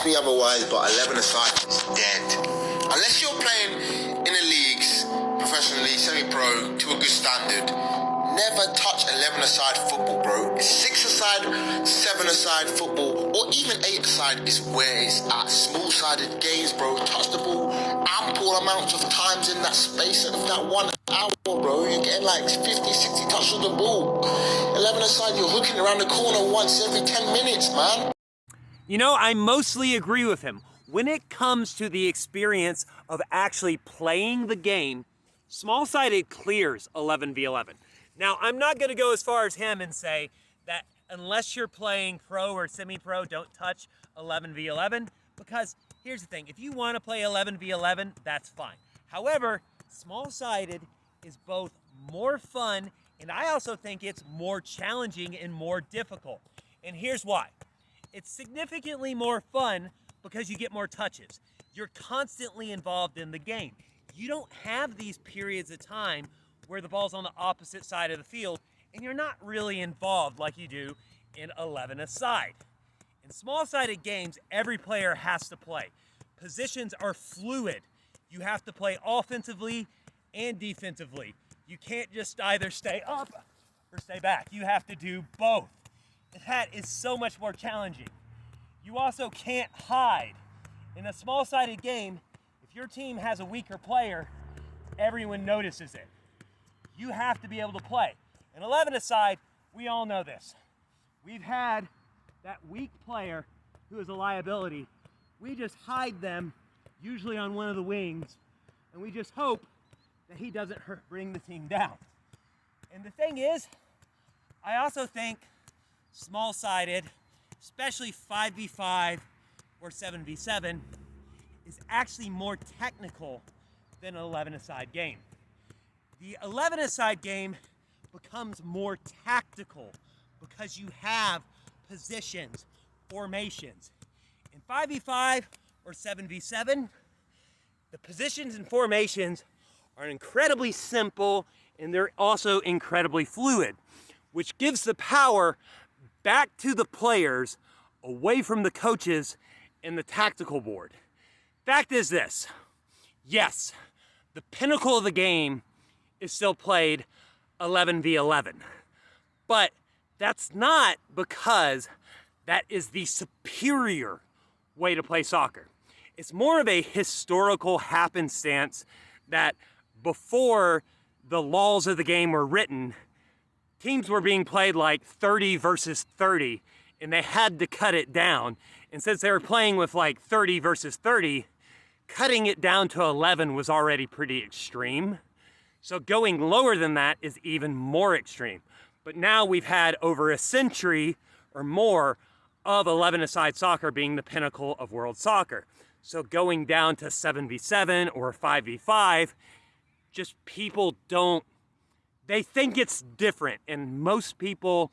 convince me otherwise, but 11-a-side is dead. Unless you're playing in the leagues, professionally, semi-pro, to a good standard, never touch 11-a-side football, bro. 6-a-side, 7-a-side football, or even 8-a-side is where it's at. Small-sided games, bro. Touch the ball ample amounts of times in that space of that 1 hour, bro. You're getting like 50, 60 touches of the ball. 11-a-side, you're hooking around the corner once every 10 minutes, man. You know, I mostly agree with him. When it comes to the experience of actually playing the game, small-sided clears 11v11. Now, I'm not going to go as far as him and say that unless you're playing pro or semi-pro, don't touch 11v11, because here's the thing. If you want to play 11v11, that's fine. However, small-sided is both more fun, and I also think it's more challenging and more difficult. And here's why. It's significantly more fun because you get more touches. You're constantly involved in the game. You don't have these periods of time where the ball's on the opposite side of the field and you're not really involved like you do in 11-a-side. In small-sided games, every player has to play. Positions are fluid. You have to play offensively and defensively. You can't just either stay up or stay back. You have to do both. And that is so much more challenging. You also can't hide. In a small-sided game, if your team has a weaker player, everyone notices it. You have to be able to play. In 11-a-side, we all know this. We've had that weak player who is a liability. We just hide them, usually on one of the wings, and we just hope that he doesn't bring the team down. And the thing is, I also think small-sided, especially 5v5 or 7v7, is actually more technical than an 11-a-side game. The 11-a-side game becomes more tactical because you have positions, formations. In 5v5 or 7v7, the positions and formations are incredibly simple and they're also incredibly fluid, which gives the power back to the players away from the coaches and the tactical board. Fact is this, yes, the pinnacle of the game is still played 11v11, but that's not because that is the superior way to play soccer. It's more of a historical happenstance that before the laws of the game were written, teams were being played like 30 versus 30, and they had to cut it down. And since they were playing with like 30 versus 30, cutting it down to 11 was already pretty extreme. So going lower than that is even more extreme. But now we've had over a century or more of 11-a-side soccer being the pinnacle of world soccer. So going down to 7v7 or 5v5, just people don't, they think it's different. And most people,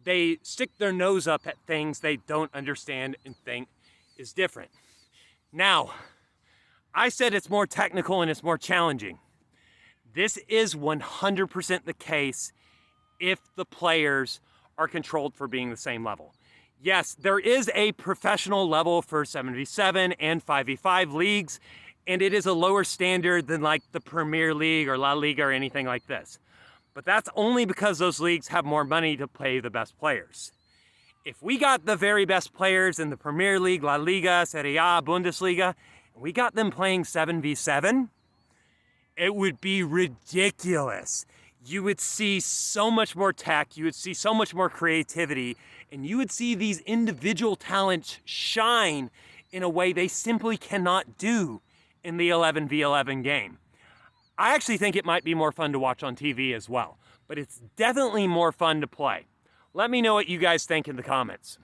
they stick their nose up at things they don't understand and think is different. Now, I said it's more technical and it's more challenging. This is 100% the case if the players are controlled for being the same level. Yes, there is a professional level for 7v7 and 5v5 leagues, and it is a lower standard than like the Premier League or La Liga or anything like this. But that's only because those leagues have more money to pay the best players. If we got the very best players in the Premier League, La Liga, Serie A, Bundesliga, and we got them playing 7v7, it would be ridiculous. You would see so much more tech, you would see so much more creativity, and you would see these individual talents shine in a way they simply cannot do in the 11v11 game. I actually think it might be more fun to watch on TV as well, but it's definitely more fun to play. Let me know what you guys think in the comments.